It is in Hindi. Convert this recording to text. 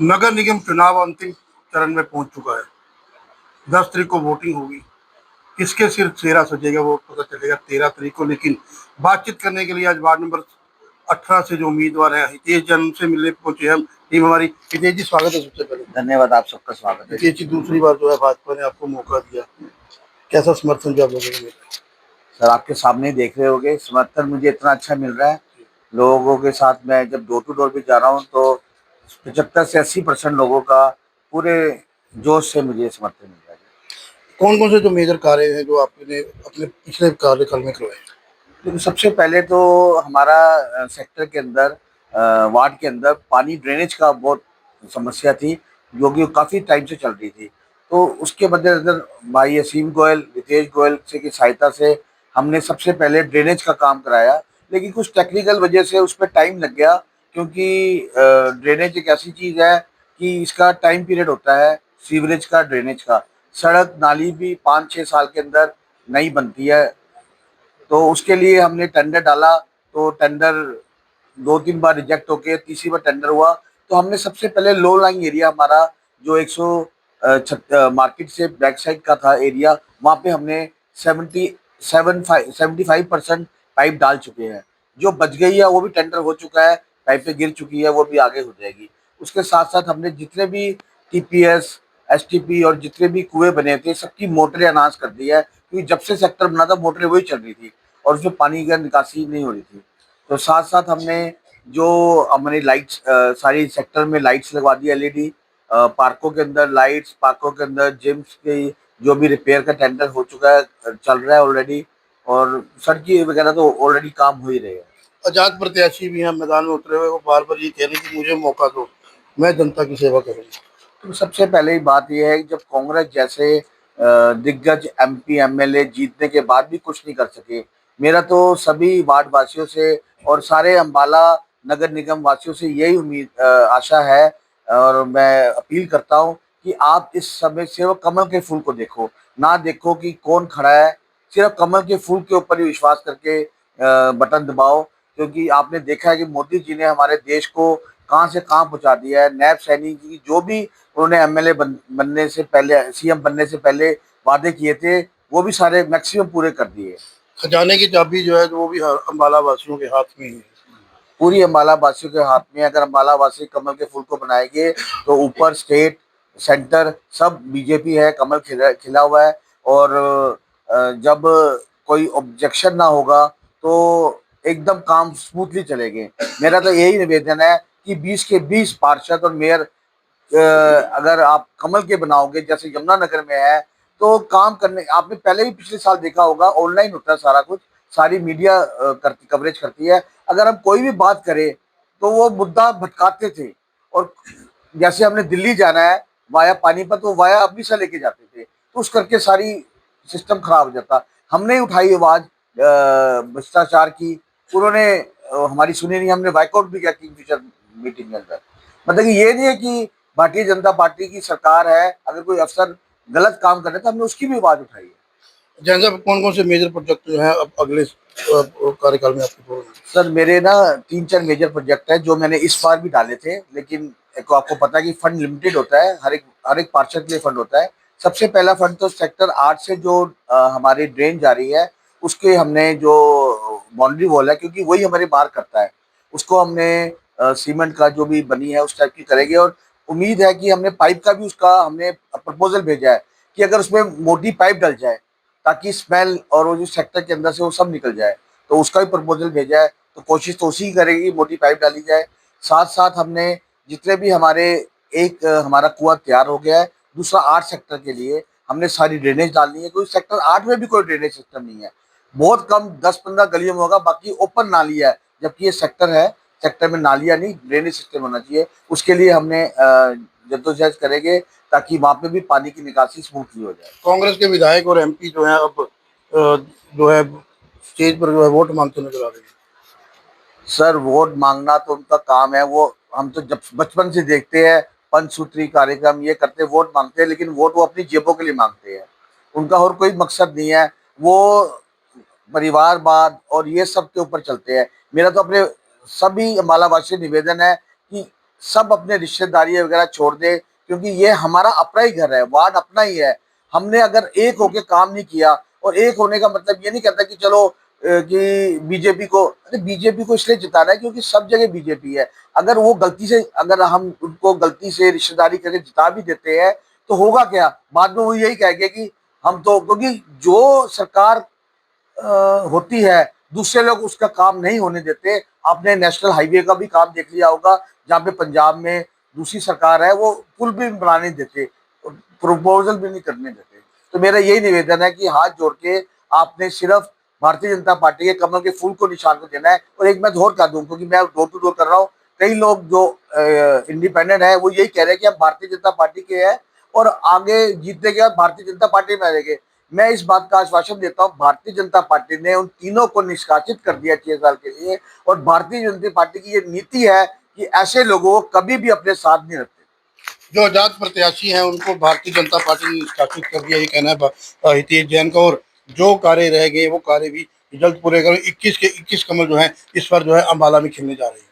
नगर निगम चुनाव अंतिम चरण में पहुंच चुका है। 10 तारीख को वोटिंग होगी। किसके सिर चेहरा सजेगा वो पता चलेगा 13 तारीख को। लेकिन बातचीत करने के लिए आज वार्ड नंबर 18 से जो उम्मीदवार है हितेश जी उनसे मिलने पहुंचे हम। टीम हमारी। हितेश जी स्वागत है सबसे पहले। धन्यवाद, आप सबका स्वागत है। हितेश जी दूसरी बार जो है भाजपा ने आपको मौका दिया, कैसा समर्थन जो आप लोगों को मिला? सर, आपके सामने ही देख रहे होंगे, समर्थन मुझे इतना अच्छा मिल रहा है। लोगों के साथ मैं जब डोर टू डोर भी जा रहा हूँ तो 75 से 80% लोगों का पूरे जोश से मुझे समर्थन मिल रहा है। कौन कौन से जो मेजर कार्य हैं जो आपने अपने पिछले कार्यकाल में करवाए? लेकिन सबसे पहले तो हमारा सेक्टर के अंदर, वार्ड के अंदर पानी ड्रेनेज का बहुत समस्या थी, जो कि काफ़ी टाइम से चल रही थी। तो उसके मद्देनजर भाई असीम गोयल, रितेश गोयल से की सहायता से हमने सबसे पहले ड्रेनेज का काम कराया। लेकिन कुछ टेक्निकल वजह से उस पर टाइम लग गया, क्योंकि ड्रेनेज एक ऐसी चीज़ है कि इसका टाइम पीरियड होता है। सीवरेज का, ड्रेनेज का, सड़क नाली भी 5-6 साल के अंदर नहीं बनती है। तो उसके लिए हमने टेंडर डाला, तो टेंडर 2-3 बार रिजेक्ट होके तीसरी बार टेंडर हुआ। तो हमने सबसे पहले लो लाइंग एरिया हमारा जो 100 मार्केट से बैक साइड का था एरिया, वहाँ पे हमने 75% पाइप डाल चुके हैं। जो बच गई है वो भी टेंडर हो चुका है, पाइपें गिर चुकी है, वो भी आगे हो जाएगी। उसके साथ साथ हमने जितने भी टीपीएस, एसटीपी और जितने भी कुएं बने थे सबकी मोटरें अनाज कर दी है, क्योंकि जब से सेक्टर बना था मोटरें वही चल रही थी और उसमें पानी का निकासी नहीं हो रही थी। तो साथ साथ हमने जो हमारी लाइट्स, सारी सेक्टर में लाइट्स लगवा दी, एलईडी। पार्कों के अंदर लाइट्स, पार्कों के अंदर जिम्स की जो भी रिपेयर का टेंडर हो चुका है, चल रहा है ऑलरेडी। और सड़की वगैरह तो ऑलरेडी काम हो ही रहे हैं। आजाद प्रत्याशी भी हैं मैदान में उतरे हुए, वो बार बार ये कह रहे हैं कि मुझे मौका दो, मैं जनता की सेवा करूंगा। तो सबसे पहले ही बात यह है कि जब कांग्रेस जैसे दिग्गज एमपी एमएलए जीतने के बाद भी कुछ नहीं कर सके, मेरा तो सभी वार्ड वासियों से और सारे अंबाला नगर निगम वासियों से यही आशा है, और मैं अपील करता हूं कि आप इस समय सिर्फ कमल के फूल को देखो, ना देखो कि कौन खड़ा है। सिर्फ कमल के फूल के ऊपर ही विश्वास करके बटन दबाओ, क्योंकि आपने देखा है कि मोदी जी ने हमारे देश को कहाँ से कहाँ पहुंचा दिया है। नैब सैनी जी जो भी उन्होंने एमएलए बनने से पहले, सीएम बनने से पहले वादे किए थे, वो भी सारे मैक्सिमम पूरे कर दिए। खजाने की चाबी जो है वो भी अम्बाला वासियों के हाथ में ही है। पूरी अम्बाला वासियों के हाथ में। अगर अम्बाला वासी कमल के फूल को बनाएंगे तो ऊपर स्टेट, सेंटर सब बीजेपी है, कमल खिला हुआ है। और जब कोई ऑब्जेक्शन ना होगा तो एकदम काम स्मूथली चलेंगे। मेरा तो यही निवेदन है कि 20 के 20 पार्षद और मेयर अगर आप कमल के बनाओगे जैसे यमुनानगर में है, तो काम करने, आपने पहले भी पिछले साल देखा होगा, ऑनलाइन होता है सारा कुछ, सारी मीडिया कवरेज करती है। अगर हम कोई भी बात करें तो वो मुद्दा भटकाते थे, और जैसे हमने दिल्ली जाना है वाया पानीपत, वो वाया अमृतसर लेके जाते थे, तो उस करके सारी सिस्टम खराब हो जाता। हमने उठाई आवाज भ्रष्टाचार की, उन्होंने हमारी सुनी नहीं, हमने वाइकआउट भी किया किंगफिशर मीटिंग के अंदर। मतलब कि ये नहीं है कि भारतीय जनता पार्टी की सरकार है, अगर कोई अफसर गलत काम कर रहे तो हमने उसकी भी आवाज उठाई है। जैन साहब कौन कौन से मेजर प्रोजेक्ट जो हैं अब अगले कार्यकाल में आपके पूरे होंगे? सर, मेरे ना 3-4 मेजर प्रोजेक्ट है जो मैंने इस बार भी डाले थे, लेकिन एक आपको पता है कि फंड लिमिटेड होता है, हर एक पार्षद के लिए फंड होता है। सबसे पहला फंड तो सेक्टर 8 से जो हमारी ड्रेन जा रही है, उसके हमने जो बाउंड्री वॉल है, क्योंकि वही हमारे बाहर करता है, उसको हमने सीमेंट का जो भी बनी है उस टाइप की करेंगे। और उम्मीद है कि हमने पाइप का भी उसका हमने प्रपोजल भेजा है कि अगर उसमें मोटी पाइप डल जाए ताकि स्मेल और वो जो सेक्टर के अंदर से वो सब निकल जाए, तो उसका भी प्रपोजल भेजा है। तो कोशिश तो उसी की करेगी, मोटी पाइप डाली जाए। साथ साथ हमने जितने भी हमारे, एक हमारा कुआं तैयार हो गया है, दूसरा 8 सेक्टर के लिए हमने सारी ड्रेनेज डालनी है, क्योंकि सेक्टर 8 में भी कोई ड्रेनेज सिस्टम नहीं है। बहुत कम 10-15 गलियों में होगा, बाकी ओपन नाली है, जबकि ये सेक्टर है, सेक्टर में नालियां नहीं, ड्रेनेज सिस्टम होना चाहिए। उसके लिए हमने जद्दोजहद करेंगे ताकि वहां पे भी पानी की निकासी स्मूथली हो जाए। कांग्रेस के विधायक और एमपी जो हैं अब जो है स्टेज पर जो है वोट मांगते नजर आ रहे हैं। सर, वोट मांगना तो उनका काम है, वो हम तो जब बचपन से देखते हैं, पंचसूत्री कार्यक्रम ये करते, वोट मांगते हैं, लेकिन वोट वो अपनी जेबों के लिए मांगते हैं। उनका और कोई मकसद नहीं है। वो परिवारवाद और ये सब के ऊपर चलते हैं। मेरा तो अपने सभी अम्बाला वासी से निवेदन है कि सब अपने रिश्तेदारी वगैरह छोड़ दे, क्योंकि ये हमारा अपना ही घर है, वार्ड अपना ही है। हमने अगर एक होके काम नहीं किया, और एक होने का मतलब ये नहीं कहता कि चलो कि बीजेपी को, अरे बीजेपी को इसलिए जिताना है क्योंकि सब जगह बीजेपी है। अगर वो गलती से, अगर हम उनको गलती से रिश्तेदारी करके जिता भी देते हैं तो होगा क्या, बाद में वो यही कहेंगे कि हम तो, क्योंकि जो सरकार होती है दूसरे लोग उसका काम नहीं होने देते। आपने नेशनल हाईवे का भी काम देख लिया होगा, जहाँ पे पंजाब में दूसरी सरकार है, वो पुल भी बनाने देते, प्रपोजल भी नहीं करने देते। तो मेरा यही निवेदन है कि हाथ जोड़ के आपने सिर्फ भारतीय जनता पार्टी के कमल के फूल को निशान को देना है। और एक मैं और कह दूं, क्योंकि मैं डोर टू डोर कर रहा हूँ, कई लोग जो इंडिपेंडेंट है वो यही कह रहे हैं कि हम भारतीय जनता पार्टी के हैं और आगे जीतने के बाद भारतीय जनता पार्टी में रहेंगे। मैं इस बात का आश्वासन देता हूँ, भारतीय जनता पार्टी ने उन तीनों को निष्कासित कर दिया 6 साल के लिए, और भारतीय जनता पार्टी की ये नीति है कि ऐसे लोगों को कभी भी अपने साथ नहीं रखते। जो आजाद प्रत्याशी हैं उनको भारतीय जनता पार्टी ने निष्कासित कर दिया, ये कहना है हितेश जैन का। और जो कार्य रह गए वो कार्य भी जल्द पूरे करें। 21 के 21 कमल जो है इस बार जो है अम्बाला में खिलने जा रही है।